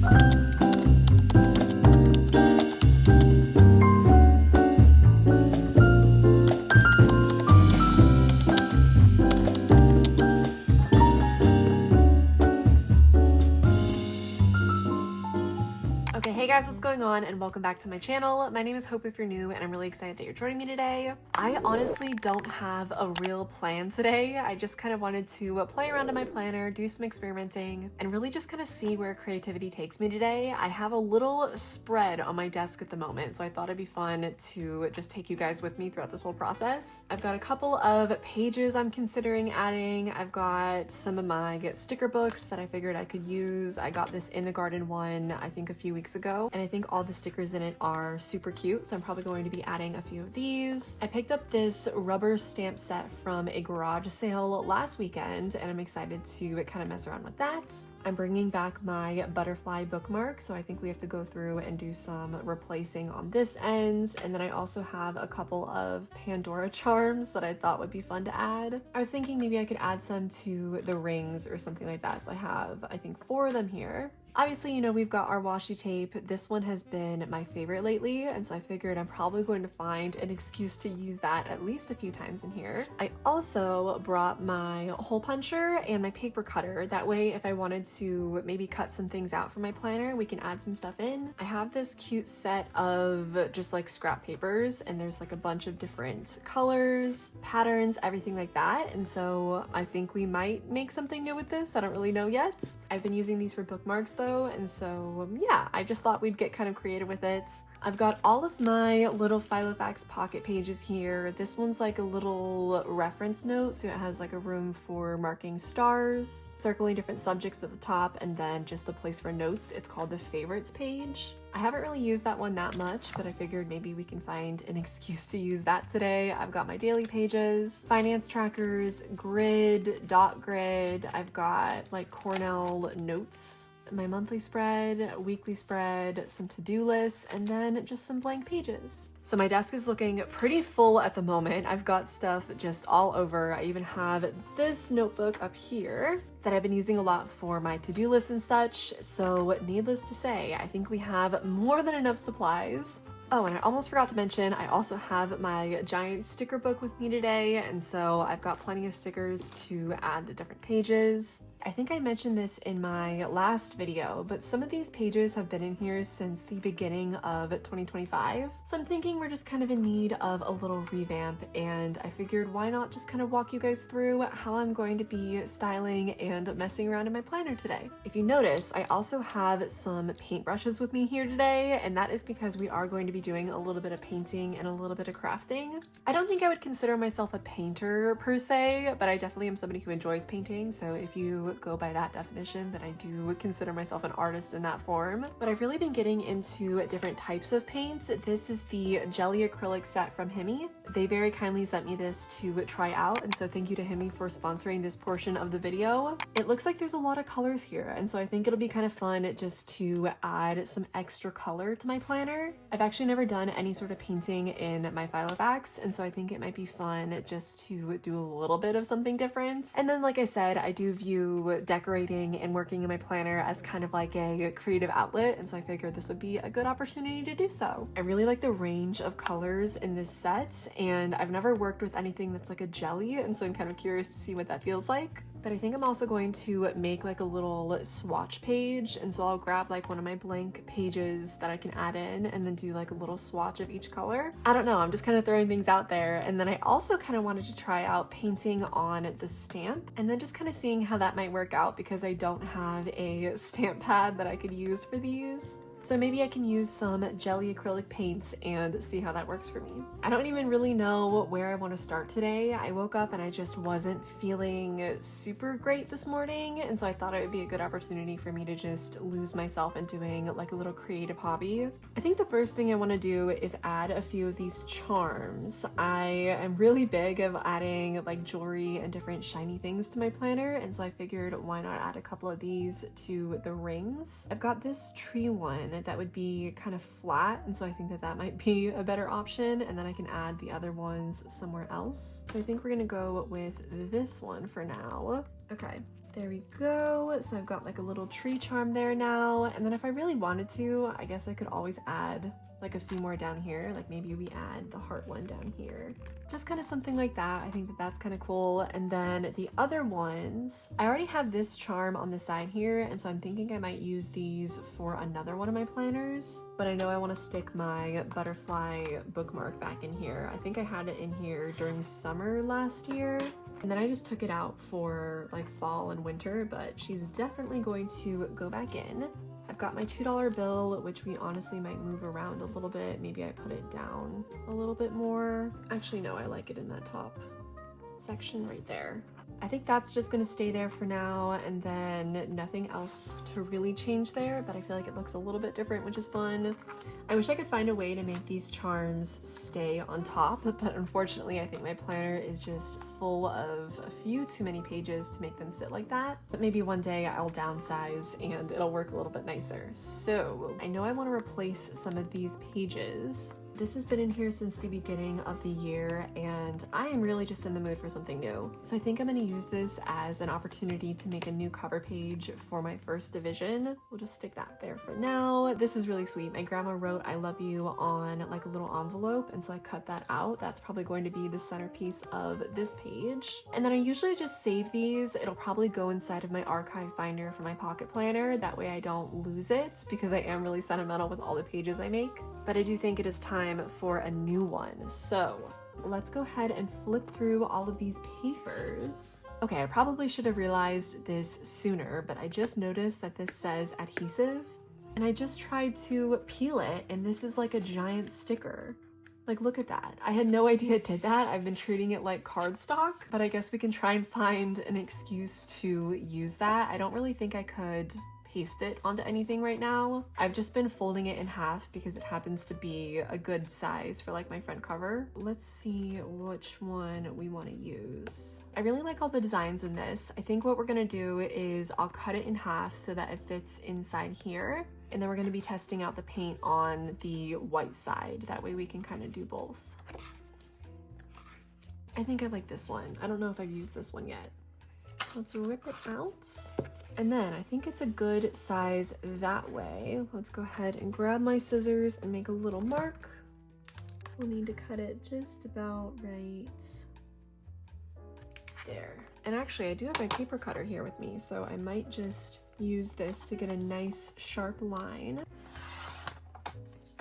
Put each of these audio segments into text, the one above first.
Okay, hey guys, what's going on and welcome back to my channel. My name is Hope if you're new and I'm really excited that you're joining me today. I honestly don't have a real plan today. I just kind of wanted to play around in my planner, do some experimenting, and really just kind of see where creativity takes me today. I have a little spread on my desk at the moment, so I thought it'd be fun to just take you guys with me throughout this whole process. I've got a couple of pages I'm considering adding. I've got some of my sticker books that I figured I could use. I got this In the Garden one, I think a few weeks ago, and I think all the stickers in it are super cute, so I'm probably going to be adding a few of these. I picked up this rubber stamp set from a garage sale last weekend, and I'm excited to kind of mess around with that. I'm bringing back my butterfly bookmark, so I think we have to go through and do some replacing on this end, and then I also have a couple of Pandora charms that I thought would be fun to add. I was thinking maybe I could add some to the rings or something like that, so I have, I think, 4 of them here. Obviously, you know, we've got our washi tape. This one has been my favorite lately, and so I figured I'm probably going to find an excuse to use that at least a few times in here. I also brought my hole puncher and my paper cutter. That way, if I wanted to maybe cut some things out for my planner, we can add some stuff in. I have this cute set of just like scrap papers, and there's like a bunch of different colors, patterns, everything like that, and so I think we might make something new with this. I don't really know yet. I've been using these for bookmarks though, and so yeah, I just thought we'd get kind of creative with it. I've got all of my little Filofax pocket pages here. This one's like a little reference note, so it has like a room for marking stars, circling different subjects at the top, and then just a place for notes. It's called the favorites page. I haven't really used that one that much, but I figured maybe we can find an excuse to use that today. I've got my daily pages, finance trackers, grid, dot grid. I've got like Cornell notes, my monthly spread, weekly spread, some to-do lists, and then just some blank pages. So my desk is looking pretty full at the moment. I've got stuff just all over. I even have this notebook up here that I've been using a lot for my to-do lists and such. So needless to say, I think we have more than enough supplies. Oh, and I almost forgot to mention, I also have my giant sticker book with me today, and so I've got plenty of stickers to add to different pages. I think I mentioned this in my last video, but some of these pages have been in here since the beginning of 2025. So I'm thinking we're just kind of in need of a little revamp, and I figured why not just kind of walk you guys through how I'm going to be styling and messing around in my planner today. If you notice, I also have some paintbrushes with me here today, and that is because we are going to be doing a little bit of painting and a little bit of crafting. I don't think I would consider myself a painter per se, but I definitely am somebody who enjoys painting, so if you go by that definition, then I do consider myself an artist in that form. But I've really been getting into different types of paints. This is the jelly acrylic set from HIMI. They very kindly sent me this to try out, and so thank you to HIMI for sponsoring this portion of the video. It looks like there's a lot of colors here, and so I think it'll be kind of fun just to add some extra color to my planner. I've actually never done any sort of painting in my Filofax, and so I think it might be fun just to do a little bit of something different. And then, like I said, I do view decorating and working in my planner as kind of like a creative outlet, and so I figured this would be a good opportunity to do so. I really like the range of colors in this set, and I've never worked with anything that's like a jelly, and so I'm kind of curious to see what that feels like. But I think I'm also going to make like a little swatch page, and so I'll grab like one of my blank pages that I can add in and then do like a little swatch of each color. I don't know, I'm just kind of throwing things out there. And then I also kind of wanted to try out painting on the stamp and then just kind of seeing how that might work out, because I don't have a stamp pad that I could use for these. So maybe I can use some jelly acrylic paints and see how that works for me. I don't even really know where I want to start today. I woke up and I just wasn't feeling super great this morning, and so I thought it would be a good opportunity for me to just lose myself in doing like a little creative hobby. I think the first thing I want to do is add a few of these charms. I am really big of adding like jewelry and different shiny things to my planner, and so I figured why not add a couple of these to the rings. I've got this tree one that would be kind of flat, and so I think that that might be a better option, and then I can add the other ones somewhere else. So I think we're gonna go with this one for now. Okay, There we go. So I've got like a little tree charm there now. And then if I really wanted to, I guess I could always add like a few more down here. Like maybe we add the heart one down here. Just kind of something like that. I think that that's kind of cool. And then the other ones, I already have this charm on the side here. And so I'm thinking I might use these for another one of my planners. But I know I want to stick my butterfly bookmark back in here. I think I had it in here during summer last year. And then I just took it out for like fall and winter, but she's definitely going to go back in. I've got my $2 bill, which we honestly might move around a little bit. Maybe I put it down a little bit more. Actually, no, I like it in that top section right there. I think that's just gonna stay there for now, and then nothing else to really change there, but I feel like it looks a little bit different, which is fun. I wish I could find a way to make these charms stay on top, but unfortunately I think my planner is just full of a few too many pages to make them sit like that. But maybe one day I'll downsize and it'll work a little bit nicer. So I know I want to replace some of these pages. This has been in here since the beginning of the year, and I am really just in the mood for something new. So I think I'm gonna use this as an opportunity to make a new cover page for my first division. We'll just stick that there for now. This is really sweet. My grandma wrote "I love you" on like a little envelope, and so I cut that out. That's probably going to be the centerpiece of this page. And then I usually just save these. It'll probably go inside of my archive binder for my pocket planner. That way I don't lose it, because I am really sentimental with all the pages I make. But I do think it is time for a new one. So let's go ahead and flip through all of these papers. Okay, I probably should have realized this sooner, but I just noticed that this says adhesive, and I just tried to peel it, and this is like a giant sticker. Like, look at that. I had no idea it did that. I've been treating it like cardstock, but I guess we can try and find an excuse to use that. I don't really think I could paste it onto anything right now. I've just been folding it in half because it happens to be a good size for like my front cover. Let's see which one we want to use. I really like all the designs in this. I think what we're gonna do is I'll cut it in half so that it fits inside here. And then we're gonna be testing out the paint on the white side. That way we can kind of do both. I think I like this one. I don't know if I've used this one yet. Let's rip it out. And then I think it's a good size that way. Let's go ahead and grab my scissors and make a little mark. We'll need to cut it just about right there. And actually I do have my paper cutter here with me, so I might just use this to get a nice sharp line.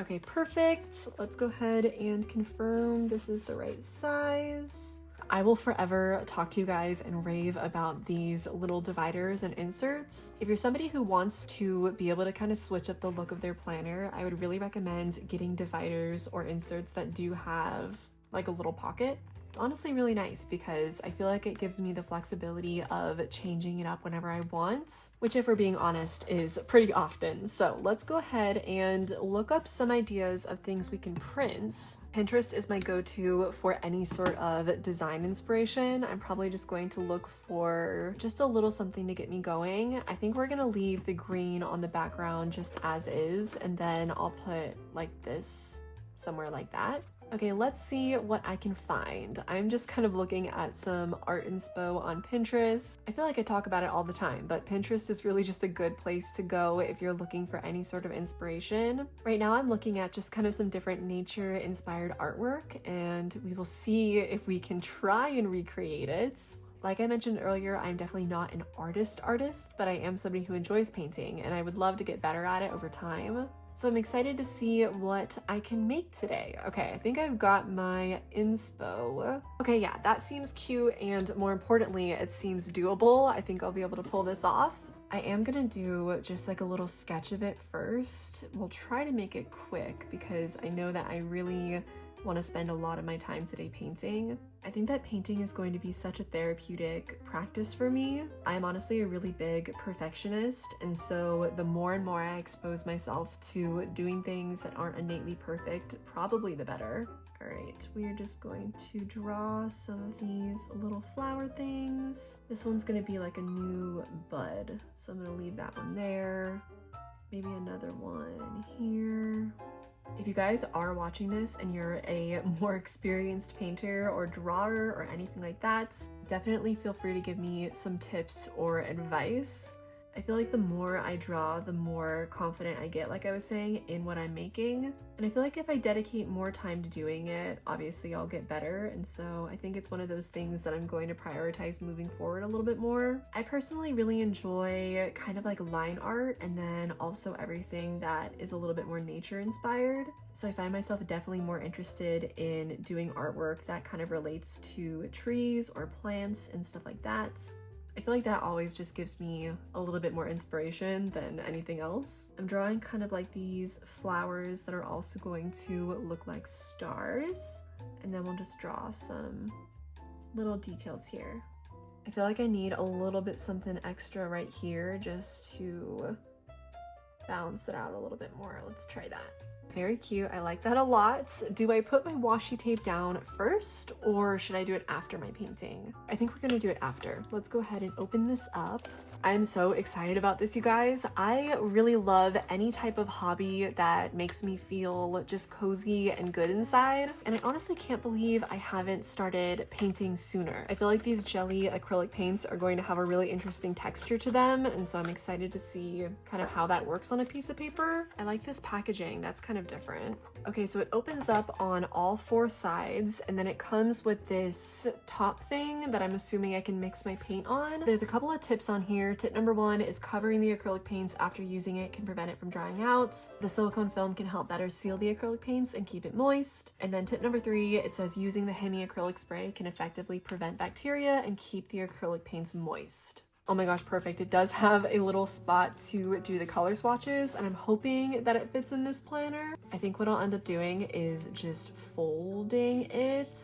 Okay, perfect. Let's go ahead and confirm this is the right size. I will forever talk to you guys and rave about these little dividers and inserts. If you're somebody who wants to be able to kind of switch up the look of their planner, I would really recommend getting dividers or inserts that do have like a little pocket. It's honestly really nice because I feel like it gives me the flexibility of changing it up whenever I want, which, if we're being honest, is pretty often. So let's go ahead and look up some ideas of things we can print. Pinterest is my go-to for any sort of design inspiration. I'm probably just going to look for just a little something to get me going. I think we're gonna leave the green on the background just as is, and then I'll put like this somewhere like that. Okay, let's see what I can find. I'm just kind of looking at some art inspo on Pinterest. I feel like I talk about it all the time, but Pinterest is really just a good place to go if you're looking for any sort of inspiration. Right now I'm looking at just kind of some different nature-inspired artwork, and we will see if we can try and recreate it. Like I mentioned earlier, I'm definitely not an artist, but I am somebody who enjoys painting, and I would love to get better at it over time. So I'm excited to see what I can make today. Okay, I think I've got my inspo. Okay, yeah, that seems cute, and more importantly, it seems doable. I think I'll be able to pull this off. I am gonna do just like a little sketch of it first. We'll try to make it quick because I know that I really want to spend a lot of my time today painting. I think that painting is going to be such a therapeutic practice for me. I'm honestly a really big perfectionist, and so the more and more I expose myself to doing things that aren't innately perfect, probably the better. All right, we are just going to draw some of these little flower things. This one's gonna be like a new bud, so I'm gonna leave that one there. Maybe another one here. If you guys are watching this and you're a more experienced painter or drawer or anything like that, definitely feel free to give me some tips or advice. I feel like the more I draw, the more confident I get, like I was saying, in what I'm making. And I feel like if I dedicate more time to doing it, obviously I'll get better. And so I think it's one of those things that I'm going to prioritize moving forward a little bit more. I personally really enjoy kind of like line art and then also everything that is a little bit more nature inspired. So I find myself definitely more interested in doing artwork that kind of relates to trees or plants and stuff like that. I feel like that always just gives me a little bit more inspiration than anything else. I'm drawing kind of like these flowers that are also going to look like stars. And then we'll just draw some little details here. I feel like I need a little bit something extra right here just to balance it out a little bit more. Let's try that. Very cute. I like that a lot. Do I put my washi tape down first or should I do it after my painting? I think we're gonna do it after. Let's go ahead and open this up. I'm so excited about this, you guys. I really love any type of hobby that makes me feel just cozy and good inside. And I honestly can't believe I haven't started painting sooner. I feel like these jelly acrylic paints are going to have a really interesting texture to them. And so I'm excited to see kind of how that works on a piece of paper. I like this packaging. That's kind of different. Okay, so it opens up on all four sides and then it comes with this top thing that I'm assuming I can mix my paint on. There's a couple of tips on here. Tip number one is covering the acrylic paints after using it can prevent it from drying out. The silicone film can help better seal the acrylic paints and keep it moist. And then tip number three, it says using the HIMI acrylic spray can effectively prevent bacteria and keep the acrylic paints moist. Oh my gosh, perfect. It does have a little spot to do the color swatches and I'm hoping that it fits in this planner. I think what I'll end up doing is just folding it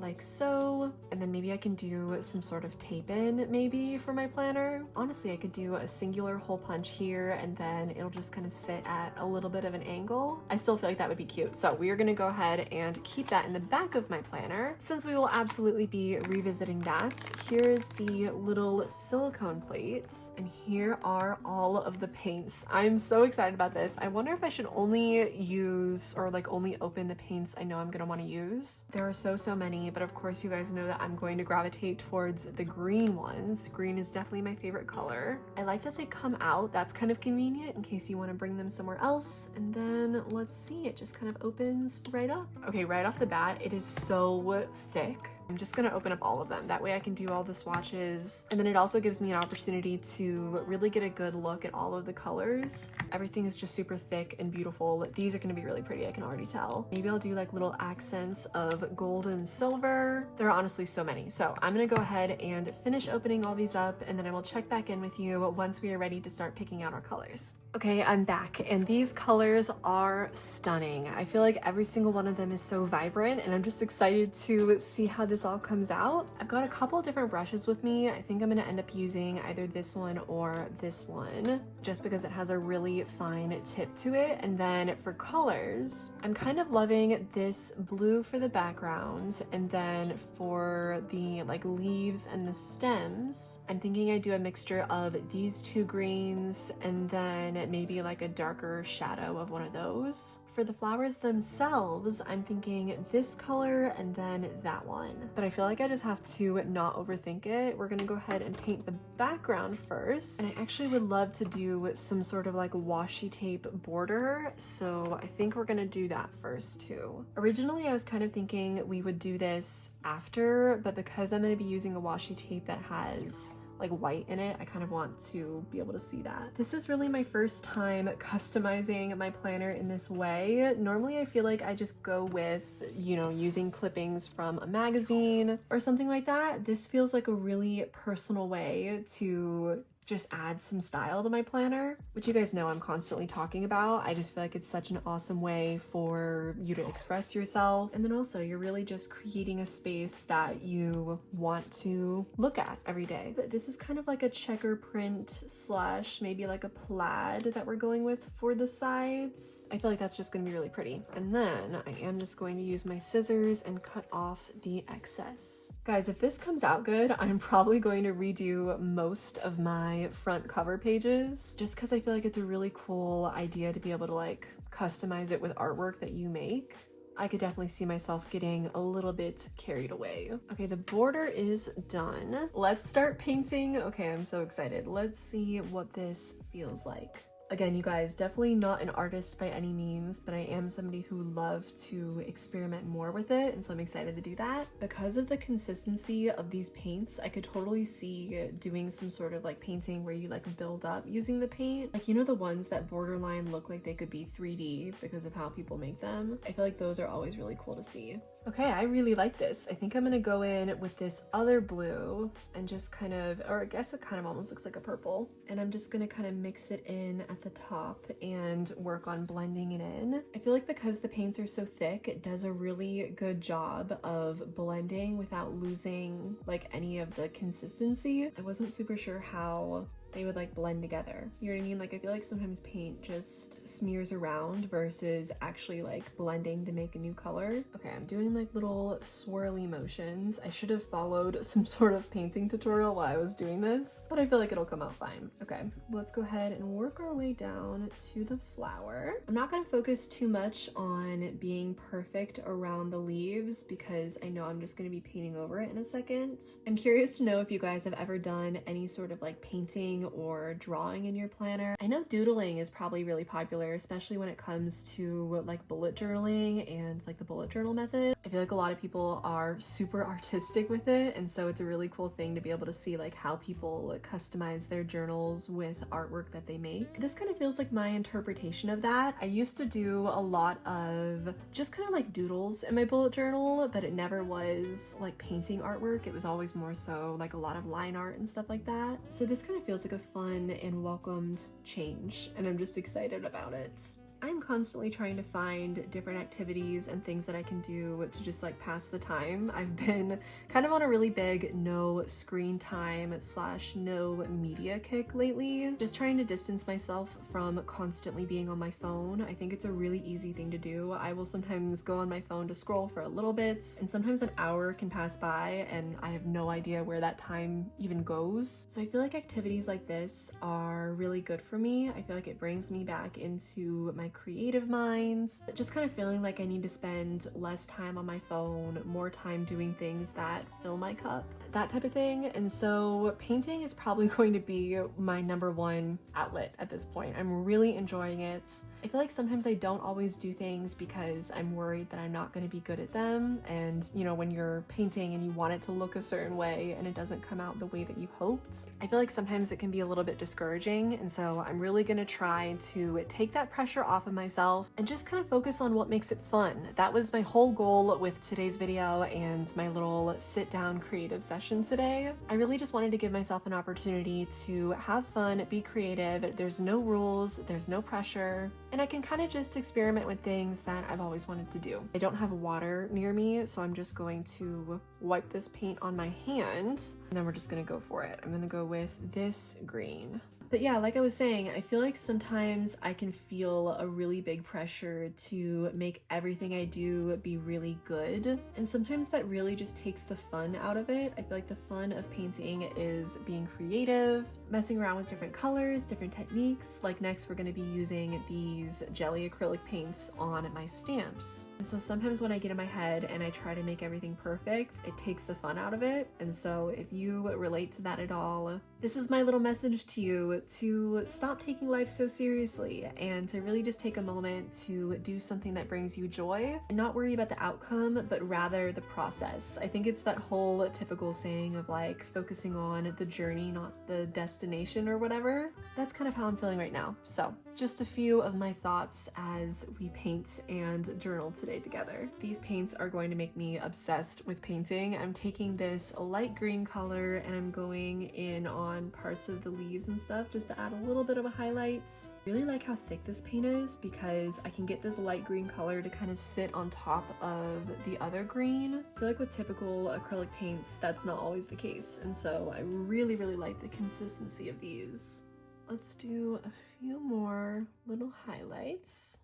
like so, and then maybe I can do some sort of tape in maybe for my planner. Honestly, I could do a singular hole punch here and then it'll just kind of sit at a little bit of an angle. I still feel like that would be cute. So we are gonna go ahead and keep that in the back of my planner since we will absolutely be revisiting that. Here's the little silicone plates and here are all of the paints. I'm so excited about this. I wonder if I should only use or like only open the paints I know I'm gonna want to use. There are so many, but of course you guys know that I'm going to gravitate towards the green ones. Green is definitely my favorite color. I like that they come out. That's kind of convenient in case you want to bring them somewhere else. And then let's see, it just kind of opens right up. Okay, right off the bat, it is so thick. I'm just gonna open up all of them. That way I can do all the swatches. And then it also gives me an opportunity to really get a good look at all of the colors. Everything is just super thick and beautiful. These are gonna be really pretty, I can already tell. Maybe I'll do like little accents of gold and silver. There are honestly so many. So I'm gonna go ahead and finish opening all these up and then I will check back in with you once we are ready to start picking out our colors. Okay, I'm back and these colors are stunning. I feel like every single one of them is so vibrant and I'm just excited to see how this all comes out. I've got a couple of different brushes with me. I think I'm gonna end up using either this one or this one just because it has a really fine tip to it. And then for colors, I'm kind of loving this blue for the background and then for the like leaves and the stems, I'm thinking I do a mixture of these two greens and then maybe like a darker shadow of one of those. For the flowers themselves, I'm thinking this color and then that one. But I feel like I just have to not overthink it. We're gonna go ahead and paint the background first. And I actually would love to do some sort of like washi tape border. So I think we're gonna do that first too. Originally, I was kind of thinking we would do this after, but because I'm gonna be using a washi tape that has like white in it, I kind of want to be able to see that. This is really my first time customizing my planner in this way. Normally I feel like I just go with, you know, using clippings from a magazine or something like that. This feels like a really personal way to just add some style to my planner, which you guys know I'm constantly talking about. I just feel like it's such an awesome way for you to express yourself. And then also you're really just creating a space that you want to look at every day. But this is kind of like a checker print slash maybe like a plaid that we're going with for the sides. I feel like that's just gonna be really pretty. And then I am just going to use my scissors and cut off the excess. Guys, if this comes out good, I'm probably going to redo most of my my front cover pages, just because I feel like it's a really cool idea to be able to like customize it with artwork that you make. I could definitely see myself getting a little bit carried away. Okay, the border is done. Let's start painting. Okay, I'm so excited. Let's see what this feels like. Again, you guys, definitely not an artist by any means, but I am somebody who loves to experiment more with it, and so I'm excited to do that. Because of the consistency of these paints, I could totally see doing some sort of like painting where you like build up using the paint. Like, you know, the ones that borderline look like they could be 3D because of how people make them? I feel like those are always really cool to see. Okay, I really like this. I think I'm gonna go in with this other blue and just kind of, or I guess it kind of almost looks like a purple. And I'm just gonna kind of mix it in at the top and work on blending it in. I feel like because the paints are so thick, it does a really good job of blending without losing like any of the consistency. I wasn't super sure how they would like blend together. You know what I mean? Like, I feel like sometimes paint just smears around versus actually like blending to make a new color. Okay, I'm doing like little swirly motions. I should have followed some sort of painting tutorial while I was doing this, but I feel like it'll come out fine. Okay, let's go ahead and work our way down to the flower. I'm not gonna focus too much on being perfect around the leaves because I know I'm just gonna be painting over it in a second. I'm curious to know if you guys have ever done any sort of like painting or drawing in your planner. I know doodling is probably really popular, especially when it comes to like bullet journaling and like the bullet journal method. I feel like a lot of people are super artistic with it, and so it's a really cool thing to be able to see like how people customize their journals with artwork that they make. This kind of feels like my interpretation of that. I used to do a lot of just kind of like doodles in my bullet journal, but it never was like painting artwork. It was always more so like a lot of line art and stuff like that. So this kind of feels like a fun and welcomed change, and I'm just excited about it. I'm constantly trying to find different activities and things that I can do to just like pass the time. I've been kind of on a really big no screen time / no media kick lately. Just trying to distance myself from constantly being on my phone. I think it's a really easy thing to do. I will sometimes go on my phone to scroll for a little bit, and sometimes an hour can pass by and I have no idea where that time even goes. So I feel like activities like this are really good for me. I feel like it brings me back into my creative minds, just kind of feeling like I need to spend less time on my phone, more time doing things that fill my cup, that type of thing. And so painting is probably going to be my #1 outlet at this point. I'm really enjoying it. I feel like sometimes I don't always do things because I'm worried that I'm not going to be good at them. And you know, when you're painting and you want it to look a certain way and it doesn't come out the way that you hoped, I feel like sometimes it can be a little bit discouraging. And so I'm really going to try to take that pressure off of myself and just kind of focus on what makes it fun. That was my whole goal with today's video and my little sit down creative session today. I really just wanted to give myself an opportunity to have fun, be creative. There's no rules, there's no pressure, and I can kind of just experiment with things that I've always wanted to do. I don't have water near me, so I'm just going to wipe this paint on my hands and then we're just gonna go for it. I'm gonna go with this green. But yeah, like I was saying, I feel like sometimes I can feel a really big pressure to make everything I do be really good. And sometimes that really just takes the fun out of it. I feel like the fun of painting is being creative, messing around with different colors, different techniques. Like next, we're gonna be using these jelly acrylic paints on my stamps. And so sometimes when I get in my head and I try to make everything perfect, it takes the fun out of it. And so if you relate to that at all, this is my little message to you to stop taking life so seriously and to really just take a moment to do something that brings you joy and not worry about the outcome, but rather the process. I think it's that whole typical saying of like focusing on the journey, not the destination or whatever. That's kind of how I'm feeling right now. So just a few of my thoughts as we paint and journal today together. These paints are going to make me obsessed with painting. I'm taking this light green color and I'm going in on parts of the leaves and stuff just to add a little bit of a highlights. I really like how thick this paint is because I can get this light green color to kind of sit on top of the other green. I feel like with typical acrylic paints, that's not always the case. And so I really, really like the consistency of these. Let's do a few more little highlights.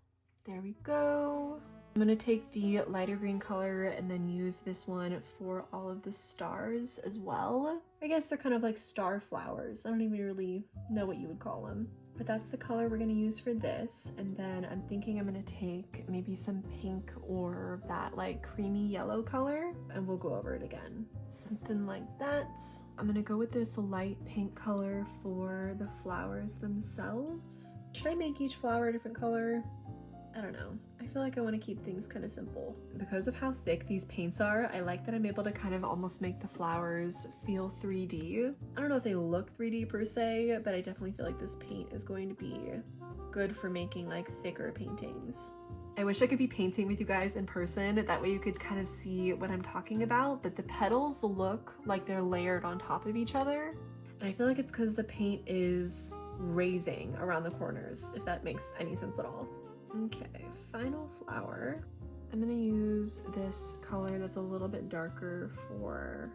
There we go. I'm gonna take the lighter green color and then use this one for all of the stars as well. I guess they're kind of like star flowers. I don't even really know what you would call them. But that's the color we're gonna use for this. And then I'm thinking I'm gonna take maybe some pink or that like creamy yellow color, and we'll go over it again. Something like that. I'm gonna go with this light pink color for the flowers themselves. Should I make each flower a different color? I don't know. I feel like I want to keep things kind of simple. Because of how thick these paints are, I like that I'm able to kind of almost make the flowers feel 3D. I don't know if they look 3D per se, but I definitely feel like this paint is going to be good for making like thicker paintings. I wish I could be painting with you guys in person, that way you could kind of see what I'm talking about, but the petals look like they're layered on top of each other. And I feel like it's because the paint is raising around the corners, if that makes any sense at all. Okay, final flower. I'm gonna use this color that's a little bit darker for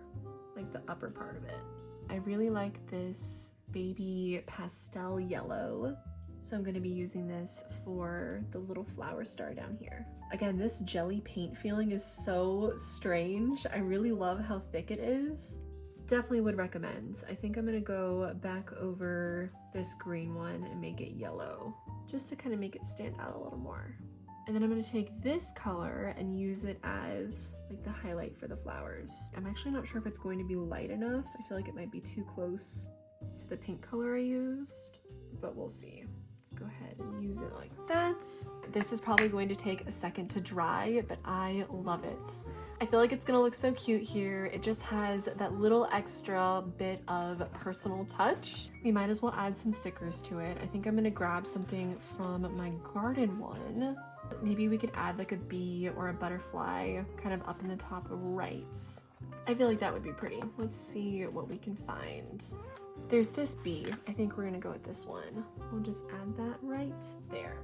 like the upper part of it. I really like this baby pastel yellow, so I'm gonna be using this for the little flower star down here. Again, this jelly paint feeling is so strange. I really love how thick it is. Definitely would recommend. I think I'm gonna go back over this green one and make it yellow, just to kind of make it stand out a little more. And then I'm gonna take this color and use it as like the highlight for the flowers. I'm actually not sure if it's going to be light enough. I feel like it might be too close to the pink color I used, but we'll see. Let's go ahead and use it like that. This is probably going to take a second to dry, but I love it. I feel like it's gonna look so cute here. It just has that little extra bit of personal touch. We might as well add some stickers to it. I think I'm gonna grab something from my garden one. Maybe we could add like a bee or a butterfly kind of up in the top right. I feel like that would be pretty. Let's see what we can find. There's this bee. I think we're gonna go with this one. We'll just add that right there.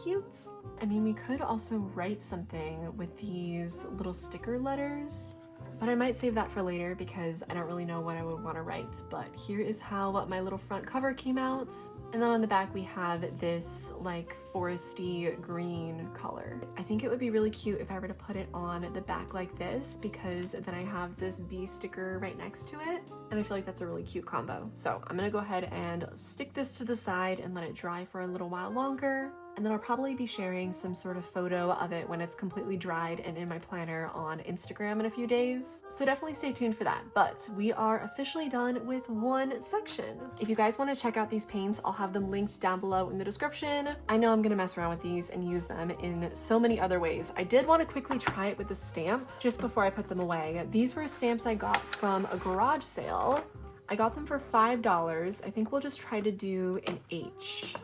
Cute. I mean, we could also write something with these little sticker letters, but I might save that for later because I don't really know what I would want to write. But here is how my little front cover came out. And then on the back we have this like foresty green color. I think it would be really cute if I were to put it on the back like this, because then I have this bee sticker right next to it. And I feel like that's a really cute combo. So I'm gonna go ahead and stick this to the side and let it dry for a little while longer. And then I'll probably be sharing some sort of photo of it when it's completely dried and in my planner on Instagram in a few days. So definitely stay tuned for that. But we are officially done with one section. If you guys want to check out these paints, I'll have them linked down below in the description. I know I'm gonna mess around with these and use them in so many other ways. I did want to quickly try it with the stamp just before I put them away. These were stamps I got from a garage sale. I got them for $5. I think we'll just try to do an H.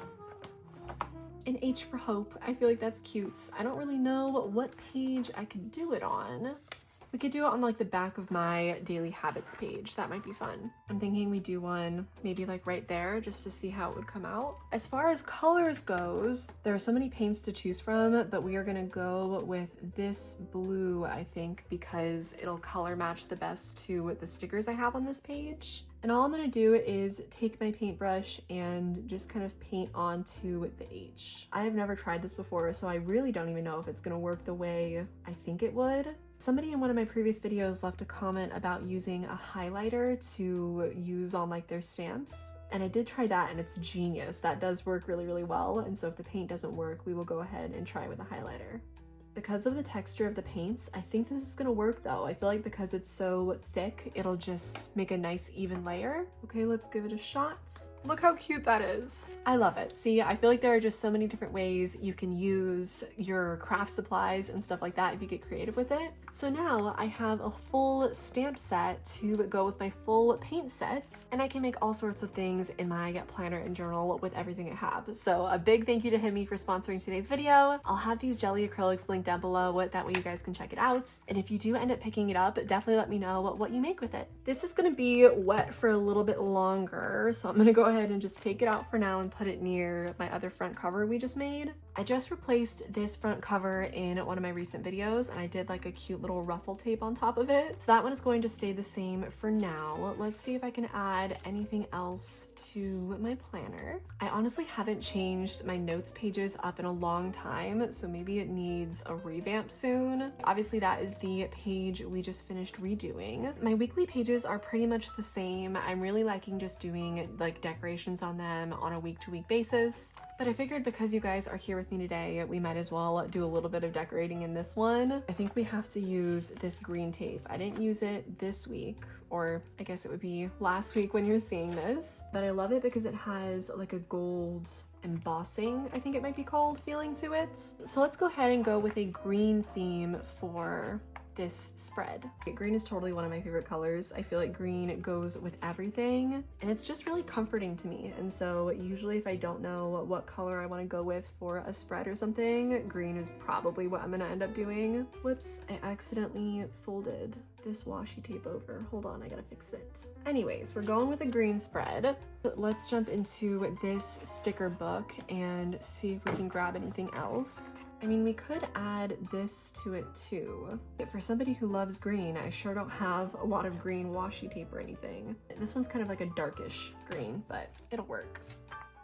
An H for hope. I feel like that's cute. I don't really know what page I could do it on. We could do it on like the back of my daily habits page. That might be fun. I'm thinking we do one maybe like right there just to see how it would come out. As far as colors goes, there are so many paints to choose from, but we are gonna go with this blue, I think, because it'll color match the best to the stickers I have on this page. And all I'm gonna do is take my paintbrush and just kind of paint onto the H. I have never tried this before, so I really don't even know if it's gonna work the way I think it would. Somebody in one of my previous videos left a comment about using a highlighter to use on like their stamps. And I did try that and it's genius. That does work really, really well. And so if the paint doesn't work, we will go ahead and try with a highlighter. Because of the texture of the paints, I think this is gonna work though. I feel like because it's so thick, it'll just make a nice even layer. Okay, let's give it a shot. Look how cute that is. I love it. See, I feel like there are just so many different ways you can use your craft supplies and stuff like that if you get creative with it. So now I have a full stamp set to go with my full paint sets, and I can make all sorts of things in my planner and journal with everything I have. So a big thank you to HIMI for sponsoring today's video. I'll have these jelly acrylics linked down below, that way you guys can check it out. And if you do end up picking it up, definitely let me know what you make with it. This is gonna be wet for a little bit longer, so I'm gonna go ahead and just take it out for now and put it near my other front cover we just made. I just replaced this front cover in one of my recent videos, and I did like a cute little ruffle tape on top of it. So that one is going to stay the same for now. Let's see if I can add anything else to my planner. I honestly haven't changed my notes pages up in a long time, so maybe it needs a revamp soon. Obviously that is the page we just finished redoing. My weekly pages are pretty much the same. I'm really liking just doing like decorations on them on a week-to-week basis. But I figured because you guys are here with me today, we might as well do a little bit of decorating in this one. I think we have to use this green tape. I didn't use it this week, or I guess it would be last week when you're seeing this, but I love it because it has like a gold embossing, I think it might be called, feeling to it. So let's go ahead and go with a green theme for this spread. Green is totally one of my favorite colors. I feel like green goes with everything, and it's just really comforting to me. And so usually if I don't know what color I want to go with for a spread or something, green is probably what I'm gonna end up doing. Whoops, I accidentally folded this washi tape over. Hold on, I gotta fix it. Anyways, we're going with a green spread. But let's jump into this sticker book and see if we can grab anything else. I mean, we could add this to it too. But for somebody who loves green, I sure don't have a lot of green washi tape or anything. This one's kind of like a darkish green, but it'll work.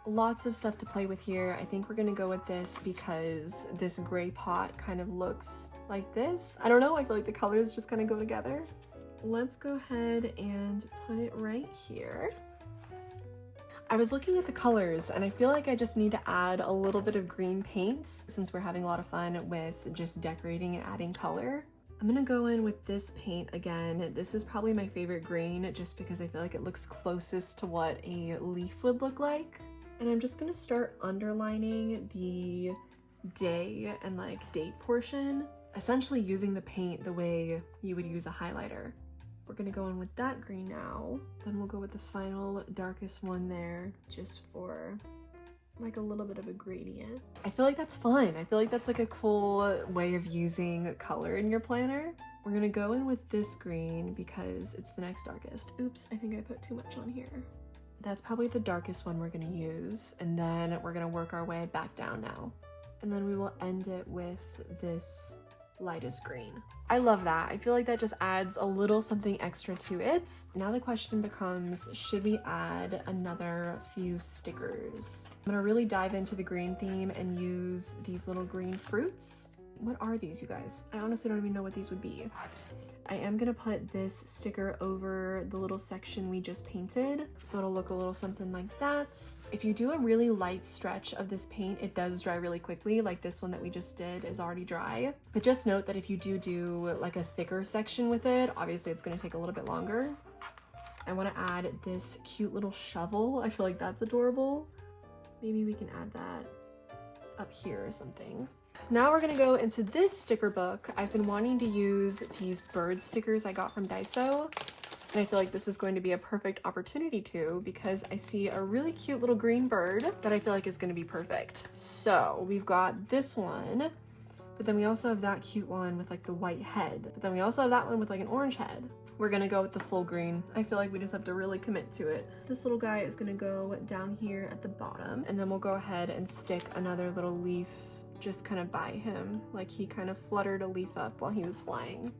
Lots of stuff to play with here. I think we're gonna go with this because this gray pot kind of looks like this. I don't know, I feel like the colors just kind of go together. Let's go ahead and put it right here. I was looking at the colors and I feel like I just need to add a little bit of green paints since we're having a lot of fun with just decorating and adding color. I'm gonna go in with this paint again. This is probably my favorite green just because I feel like it looks closest to what a leaf would look like. And I'm just gonna start underlining the day and like date portion, essentially using the paint the way you would use a highlighter. We're gonna go in with that green now. Then we'll go with the final darkest one there just for like a little bit of a gradient. I feel like that's fun. I feel like that's like a cool way of using color in your planner. We're gonna go in with this green because it's the next darkest. Oops, I think I put too much on here. That's probably the darkest one we're gonna use, and then we're gonna work our way back down now. And then we will end it with this lightest green. I love that. I feel like that just adds a little something extra to it. Now the question becomes, should we add another few stickers? I'm gonna really dive into the green theme and use these little green fruits. What are these, you guys? I honestly don't even know what these would be. I am gonna put this sticker over the little section we just painted, so it'll look a little something like that. If you do a really light stretch of this paint, it does dry really quickly, like this one that we just did is already dry. But just note that if you do like a thicker section with it, obviously it's gonna take a little bit longer. I wanna add this cute little shovel. I feel like that's adorable. Maybe we can add that up here or something. Now we're gonna go into this sticker book. I've been wanting to use these bird stickers I got from Daiso, and I feel like this is going to be a perfect opportunity to, because I see a really cute little green bird that I feel like is gonna be perfect. So we've got this one, but then we also have that cute one with like the white head, but then we also have that one with like an orange head. We're gonna go with the full green. I feel like we just have to really commit to it. This little guy is gonna go down here at the bottom, and then we'll go ahead and stick another little leaf just kind of by him, like he kind of fluttered a leaf up while he was flying.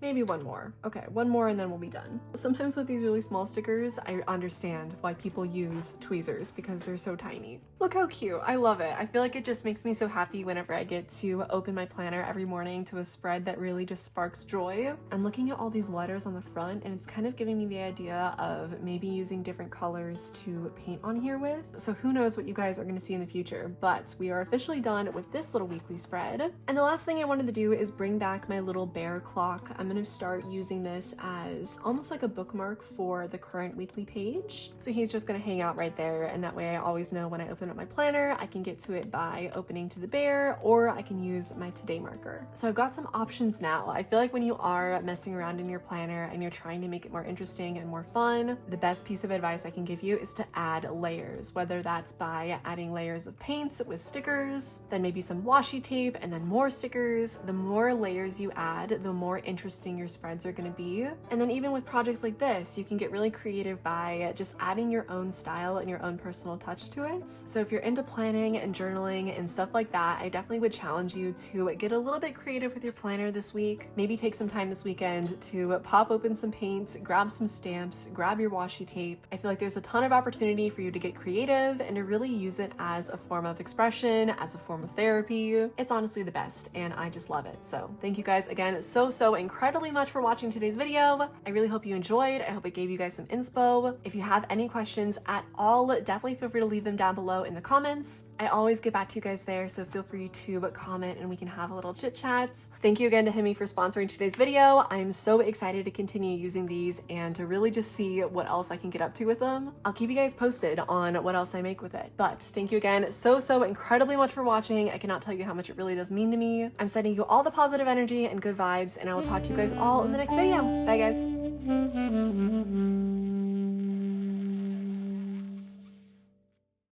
Maybe one more. Okay, one more and then we'll be done. Sometimes with these really small stickers, I understand why people use tweezers because they're so tiny. Look how cute, I love it. I feel like it just makes me so happy whenever I get to open my planner every morning to a spread that really just sparks joy. I'm looking at all these letters on the front and it's kind of giving me the idea of maybe using different colors to paint on here with. So who knows what you guys are gonna see in the future, but we are officially done with this little weekly spread. And the last thing I wanted to do is bring back my little bear clock. I'm gonna start using this as almost like a bookmark for the current weekly page. So he's just gonna hang out right there, and that way I always know when I open up my planner, I can get to it by opening to the bear, or I can use my today marker. So I've got some options now. I feel like when you are messing around in your planner and you're trying to make it more interesting and more fun, the best piece of advice I can give you is to add layers, whether that's by adding layers of paints with stickers, then maybe some washi tape, and then more stickers. The more layers you add, the more interesting your spreads are going to be. And then even with projects like this, you can get really creative by just adding your own style and your own personal touch to it. So if you're into planning and journaling and stuff like that, I definitely would challenge you to get a little bit creative with your planner this week. Maybe take some time this weekend to pop open some paints, grab some stamps, grab your washi tape. I feel like there's a ton of opportunity for you to get creative and to really use it as a form of expression, as a form of therapy. It's honestly the best, and I just love it. So thank you guys again so incredibly much for watching today's video. I really hope you enjoyed. I hope it gave you guys some inspo. If you have any questions at all, definitely feel free to leave them down below in the comments. I always get back to you guys there, so feel free to comment and we can have a little chit chat. Thank you again to HIMI for sponsoring today's video. I'm so excited to continue using these and to really just see what else I can get up to with them. I'll keep you guys posted on what else I make with it. But thank you again so incredibly much for watching. I cannot tell you how much it really does mean to me. I'm sending you all the positive energy and good vibes, and I will talk to you guys all in the next video. Bye guys.